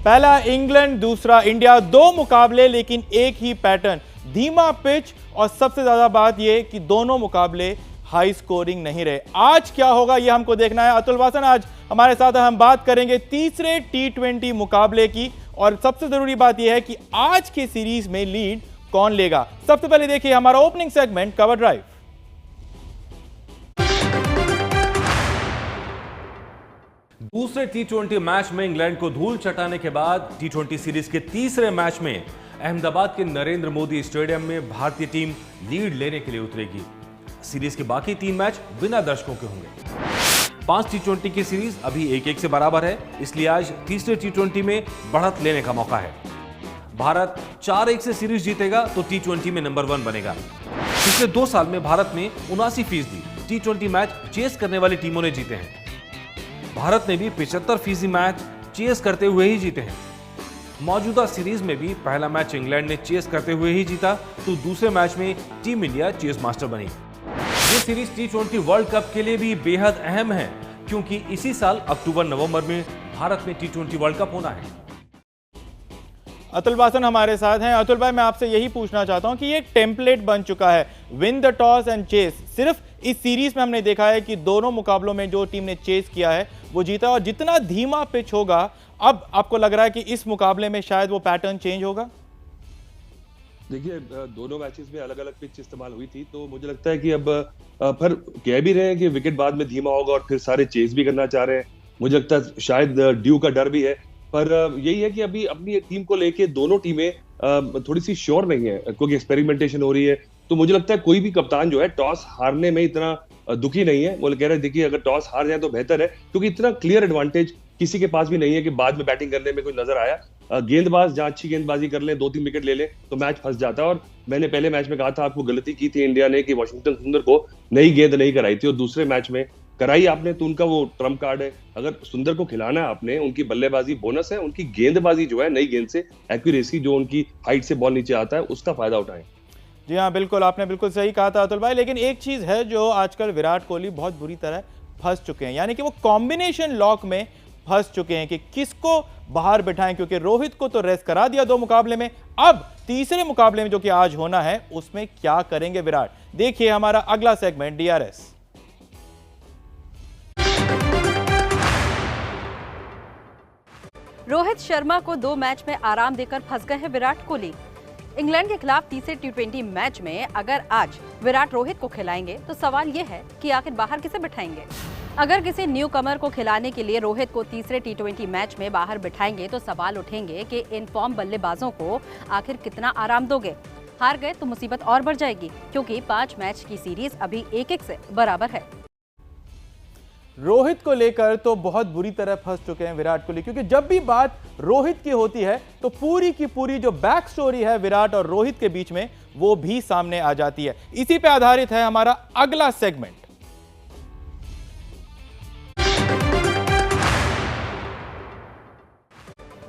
पहला इंग्लैंड, दूसरा इंडिया, दो मुकाबले लेकिन एक ही पैटर्न, धीमा पिच और सबसे ज्यादा बात यह कि दोनों मुकाबले हाई स्कोरिंग नहीं रहे। आज क्या होगा यह हमको देखना है। अतुल वासन आज हमारे साथ हम बात करेंगे तीसरे T20 मुकाबले की और सबसे जरूरी बात यह है कि आज के सीरीज में लीड कौन लेगा। सबसे पहले देखिए हमारा ओपनिंग सेगमेंट कवर ड्राइव। दूसरे T20 मैच में इंग्लैंड को धूल चटाने के बाद T20 सीरीज के तीसरे मैच में अहमदाबाद के नरेंद्र मोदी स्टेडियम में भारतीय टीम लीड लेने के लिए उतरेगी। सीरीज के बाकी 3 मैच बिना दर्शकों के होंगे। 5 T20 की सीरीज अभी 1-1 से बराबर है, इसलिए आज तीसरे T20 में बढ़त लेने का मौका है। भारत 4-1 से सीरीज जीतेगा तो T20 में नंबर 1 बनेगा। पिछले 2 साल में भारत में 79% T20 मैच चेस करने वाली टीमों ने जीते हैं। भारत ने भी 75% मैच चेस करते हुए ही जीते हैं। मौजूदा सीरीज में भी पहला मैच इंग्लैंड ने चेस करते हुए ही जीता तो दूसरे मैच में टीम इंडिया चेस मास्टर बनी। ये सीरीज T20 वर्ल्ड कप के लिए भी बेहद अहम है क्योंकि इसी साल अक्टूबर-नवंबर में भारत में T20 वर्ल्ड कप होना है। अतुल वासन हमारे साथ हैं। अतुल भाई, मैं आपसे यही पूछना चाहता हूं कि ये एक टेम्पलेट बन चुका है, win the toss and chase. सिर्फ इस सीरीज में हमने देखा है कि दोनों मुकाबलों में जो टीम ने चेस किया है वो जीता, और जितना धीमा पिच होगा अब आपको लग रहा है कि इस मुकाबले में शायद वो पैटर्न चेंज होगा। देखिए, दोनों मैचेस में अलग अलग पिच इस्तेमाल हुई थी, तो मुझे लगता है कि अब पर कह भी रहे हैं कि विकेट बाद में धीमा होगा और फिर सारे चेस भी करना चाह रहे हैं। मुझे लगता है शायद ड्यू का डर भी है, पर यही है कि अभी अपनी टीम को लेके दोनों टीमें थोड़ी सी श्योर नहीं है क्योंकि एक्सपेरिमेंटेशन हो रही है। तो मुझे लगता है कोई भी कप्तान जो है टॉस हारने में इतना दुखी नहीं है। वो कह रहे हैं देखिए अगर टॉस हार जाए तो बेहतर है, क्योंकि इतना क्लियर एडवांटेज किसी के पास भी नहीं है कि बाद में बैटिंग करने में कोई नजर आया। गेंदबाज जहां अच्छी गेंदबाजी कर ले, 2-3 विकेट ले ले तो मैच फंस जाता है। और मैंने पहले मैच में कहा था आपको गलती की थी इंडिया ने कि वाशिंगटन सुंदर को नई गेंद नहीं कराई थी, और दूसरे मैच में कराई आपने, तो उनका वो ट्रम्प कार्ड है। अगर सुंदर को खिलाना है आपने, उनकी बल्लेबाजी बोनस है, उनकी गेंदबाजी जो है नई गेंद से एक्यूरेसी, जो उनकी हाइट से बॉल नीचे आता है, उसका फायदा उठाएं। जी हाँ, बिल्कुल, आपने बिल्कुल सही कहा था अतुल भाई। लेकिन एक चीज है जो आजकल विराट कोहली बहुत बुरी तरह फंस चुके हैं, यानी कि वो कॉम्बिनेशन लॉक में फंस चुके हैं कि किसको बाहर बिठाएं, क्योंकि रोहित को तो रेस्ट करा दिया 2 मुकाबले में। अब तीसरे मुकाबले में जो कि आज होना है उसमें क्या करेंगे विराट। देखिए हमारा अगला सेगमेंट DRS। रोहित शर्मा को 2 मैच में आराम देकर फंस गए हैं विराट कोहली। इंग्लैंड के खिलाफ तीसरे T20 मैच में अगर आज विराट रोहित को खिलाएंगे तो सवाल यह है कि आखिर बाहर किसे बिठाएंगे। अगर किसी न्यू कमर को खिलाने के लिए रोहित को तीसरे T20 मैच में बाहर बिठाएंगे तो सवाल उठेंगे कि इन फॉर्म बल्लेबाजों को आखिर कितना आराम दोगे। हार गए तो मुसीबत और बढ़ जाएगी, क्योंकि 5 मैच की सीरीज अभी 1-1 से बराबर है। रोहित को लेकर तो बहुत बुरी तरह फंस चुके हैं विराट कोहली, क्योंकि जब भी बात रोहित की होती है तो पूरी की पूरी जो बैक स्टोरी है विराट और रोहित के बीच में वो भी सामने आ जाती है। इसी पे आधारित है हमारा अगला सेगमेंट।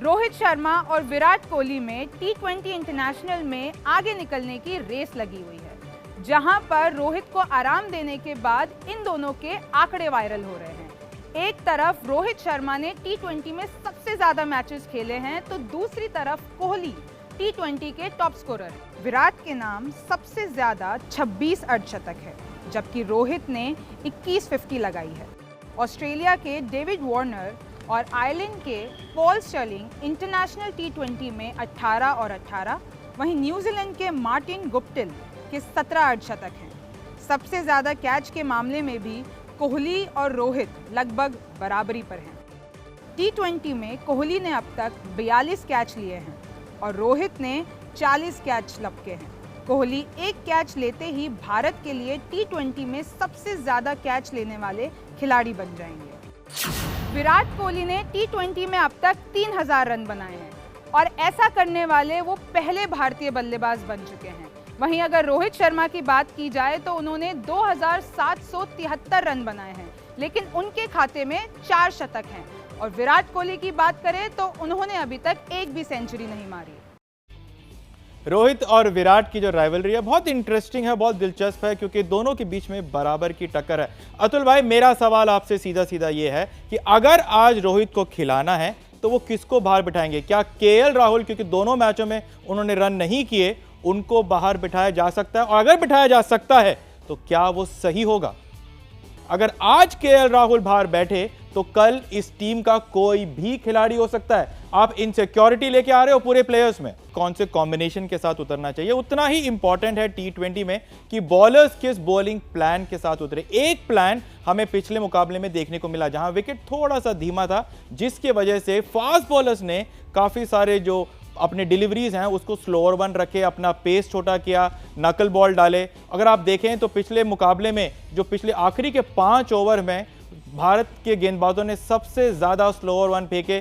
रोहित शर्मा और विराट कोहली में T20 इंटरनेशनल में आगे निकलने की रेस लगी हुई है, जहां पर रोहित को आराम देने के बाद इन दोनों के आंकड़े वायरल हो रहे हैं। एक तरफ रोहित शर्मा ने T20 में सबसे ज्यादा मैचेस खेले हैं, तो दूसरी तरफ कोहली T20 के टॉप स्कोरर हैं। विराट के नाम सबसे ज्यादा 26 अर्धशतक है, जबकि रोहित ने 21 50 लगाई है। ऑस्ट्रेलिया के डेविड वार्नर और आयरलैंड के पॉल स्टर्लिंग इंटरनेशनल T20 में 18 और 18, वहीं न्यूजीलैंड के मार्टिन गुप्टिल के 17 अर्धशतक हैं। सबसे ज्यादा कैच के मामले में भी कोहली और रोहित लगभग बराबरी पर हैं। T20 में कोहली ने अब तक 42 कैच लिए हैं और रोहित ने 40 कैच लपके हैं। कोहली एक कैच लेते ही भारत के लिए T20 में सबसे ज्यादा कैच लेने वाले खिलाड़ी बन जाएंगे। विराट कोहली ने T20 में अब तक 3000 रन बनाए हैं और ऐसा करने वाले वो पहले भारतीय बल्लेबाज बन चुके हैं। वहीं अगर रोहित शर्मा की बात की जाए तो उन्होंने 2773 रन बनाए हैं, लेकिन उनके खाते में 4 शतक हैं। और विराट कोहली की बात करें तो उन्होंने अभी तक एक भी सेंचुरी नहीं मारी। रोहित और विराट की जो राइवलरी है बहुत इंटरेस्टिंग है, बहुत दिलचस्प है, क्योंकि दोनों के बीच में बराबर की टक्कर है। अतुल भाई, मेरा सवाल आपसे सीधा सीधा ये है कि अगर आज रोहित को खिलाना है तो तो वो किसको बाहर बिठाएंगे? क्या केएल राहुल, क्योंकि दोनों मैचों में उन्होंने रन नहीं किए, उनको बाहर बिठाया जा सकता है? और अगर बिठाया जा सकता है तो क्या वो सही होगा? अगर आज केएल राहुल बाहर बैठे तो कल इस टीम का कोई भी खिलाड़ी हो सकता है। आप इनसिक्योरिटी लेके आ रहे हो पूरे प्लेयर्स में, कौन से कॉम्बिनेशन के साथ उतरना चाहिए। उतना ही इंपॉर्टेंट है टी20 में कि बॉलर्स किस बॉलिंग प्लान के साथ उतरे। एक प्लान हमें पिछले मुकाबले में देखने को मिला जहां विकेट थोड़ा सा धीमा था, जिसकी वजह से फास्ट बॉलर्स ने काफी सारे जो अपने डिलीवरीज हैं उसको स्लोअर वन रखे, अपना पेस छोटा किया, नकल बॉल डाले। अगर आप देखें तो पिछले मुकाबले में जो पिछले आखिरी के 5 ओवर में भारत के गेंदबाजों ने सबसे ज्यादा स्लोअर वन फेंके।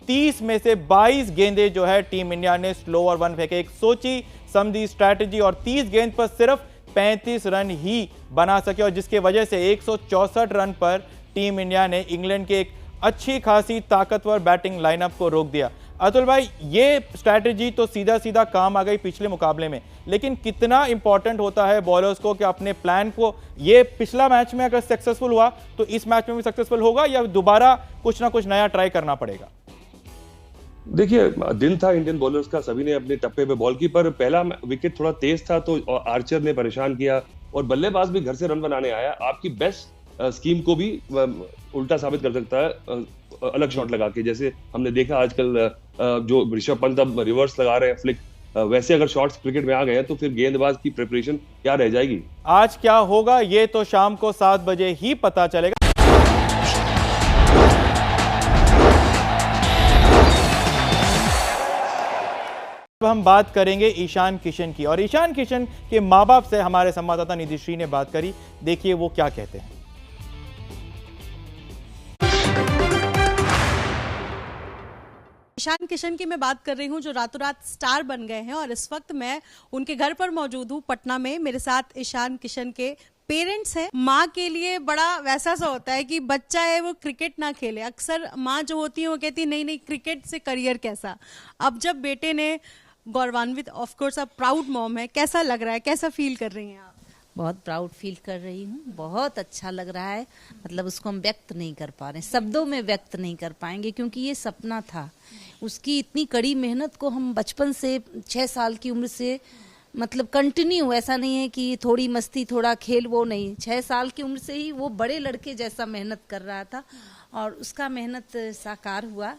30 में से 22 गेंदें जो है टीम इंडिया ने स्लोअर वन फेंके। एक सोची समझी स्ट्रैटेजी, और 30 गेंद पर सिर्फ 35 रन ही बना सके, और जिसके वजह से 164 रन पर टीम इंडिया ने इंग्लैंड के एक अच्छी खासी ताकतवर बैटिंग लाइनअप को रोक दिया। अतुल भाई, ये स्ट्रैटेजी तो सीधा सीधा काम आ गई पिछले मुकाबले में, लेकिन कितना इंपॉर्टेंट होता है बॉलर्स को कि अपने प्लान को, ये पिछला मैच में अगर सक्सेसफुल हुआ तो इस मैच में भी सक्सेसफुल होगा, या दोबारा कुछ ना कुछ नया ट्राई करना पड़ेगा? देखिए, दिन था इंडियन बॉलर्स का, सभी ने अपने टप्पे पे बॉल की, पर पहला विकेट थोड़ा तेज था तो आर्चर ने परेशान किया, और बल्लेबाज भी घर से रन बनाने आया। आपकी बेस्ट स्कीम को भी उल्टा साबित कर सकता है अलग शॉट लगा के। जैसे हमने देखा आजकल जो ऋषभ पंत अब रिवर्स लगा रहे हैं फ्लिक, वैसे अगर शॉट्स क्रिकेट में आ गए तो फिर गेंदबाज की प्रिपरेशन क्या रह जाएगी? आज क्या होगा ये तो शाम को 7 बजे ही पता चलेगा। अब हम बात करेंगे ईशान किशन की, और ईशान किशन के मां बाप से हमारे संवाददाता निधि श्री ने बात करी। देखिए वो क्या कहते हैं। ईशान किशन की मैं बात कर रही हूं, जो रातों रात स्टार बन गए हैं, और इस वक्त मैं उनके घर पर मौजूद हूं पटना में। मेरे साथ ईशान किशन के पेरेंट्स हैं। माँ के लिए बड़ा वैसा सा होता है कि बच्चा है वो क्रिकेट ना खेले। अक्सर माँ जो होती है वो कहती है नहीं नहीं क्रिकेट से करियर कैसा। अब जब बेटे ने गौरवान्वित, ऑफ कोर्स आप प्राउड मॉम है, कैसा लग रहा है, कैसा फील कर रही हैं आप? बहुत प्राउड फील कर रही हूँ, बहुत अच्छा लग रहा है। मतलब उसको हम व्यक्त नहीं कर पा रहे, शब्दों में व्यक्त नहीं कर पाएंगे, क्योंकि ये सपना था। उसकी इतनी कड़ी मेहनत को हम बचपन से 6 साल की उम्र से मतलब कंटिन्यू, ऐसा नहीं है कि थोड़ी मस्ती थोड़ा खेल, वो नहीं, 6 साल की उम्र से ही वो बड़े लड़के जैसा मेहनत कर रहा था, और उसका मेहनत साकार हुआ।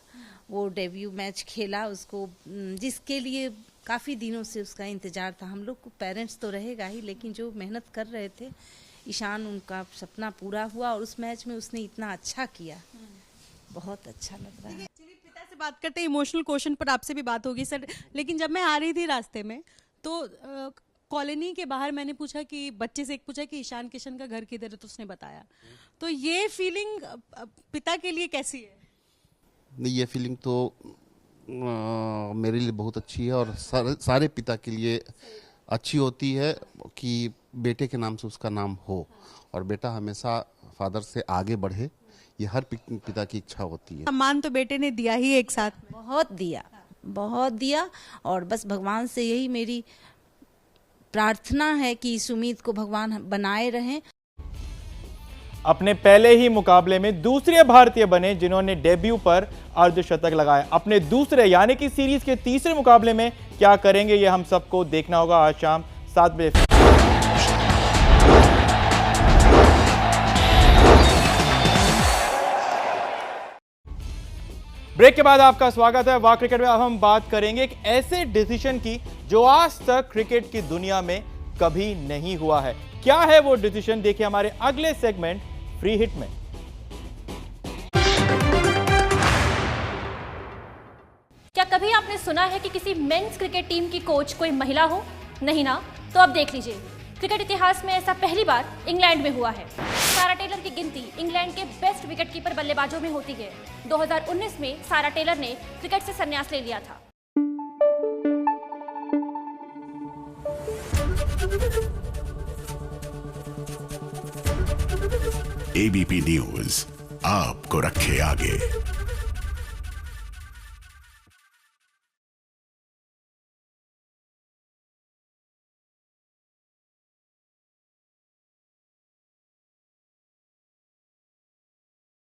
वो डेब्यू मैच खेला, उसको जिसके लिए काफ़ी दिनों से उसका इंतजार था। हम लोग को पेरेंट्स तो रहेगा ही, लेकिन जो मेहनत कर रहे थे ईशान, उनका सपना पूरा हुआ, और उस मैच में उसने इतना अच्छा किया, बहुत अच्छा लग रहा है। चलिए पिता से बात करते हैं, इमोशनल क्वेश्चन पर आपसे भी बात होगी सर। लेकिन जब मैं आ रही थी रास्ते में तो कॉलोनी के बाहर मैंने पूछा कि बच्चे से पूछा कि ईशान किशन का घर किधर है, तो उसने बताया। तो ये फीलिंग पिता के लिए कैसी है? नहीं, ये फीलिंग तो मेरे लिए बहुत अच्छी है, और सारे पिता के लिए अच्छी होती है कि बेटे के नाम से उसका नाम हो, और बेटा हमेशा फादर से आगे बढ़े। ये हर पिता की इच्छा होती है। सम्मान तो बेटे ने दिया ही एक साथ, बहुत दिया, बहुत दिया, और बस भगवान से यही मेरी प्रार्थना है कि इस उम्मीद को भगवान बनाए रहें। अपने पहले ही मुकाबले में दूसरे भारतीय बने जिन्होंने डेब्यू पर अर्धशतक लगाया। अपने दूसरे यानी कि सीरीज के तीसरे मुकाबले में क्या करेंगे ये हम सबको देखना होगा आज शाम 7 बजे। ब्रेक के बाद आपका स्वागत है वाह क्रिकेट में। अब हम बात करेंगे एक ऐसे डिसीजन की जो आज तक क्रिकेट की दुनिया में कभी नहीं हुआ है। क्या है वो डिसीजन, देखिए हमारे अगले सेगमेंट फ्री हिट में। क्या कभी आपने सुना है कि किसी मेंस क्रिकेट टीम की कोच कोई महिला हो? नहीं ना? तो अब देख लीजिए, क्रिकेट इतिहास में ऐसा पहली बार इंग्लैंड में हुआ है। सारा टेलर की गिनती इंग्लैंड के बेस्ट विकेटकीपर बल्लेबाजों में होती है। 2019 में सारा टेलर ने क्रिकेट से संन्यास ले लिया था। एबीपी न्यूज आपको रखे आगे।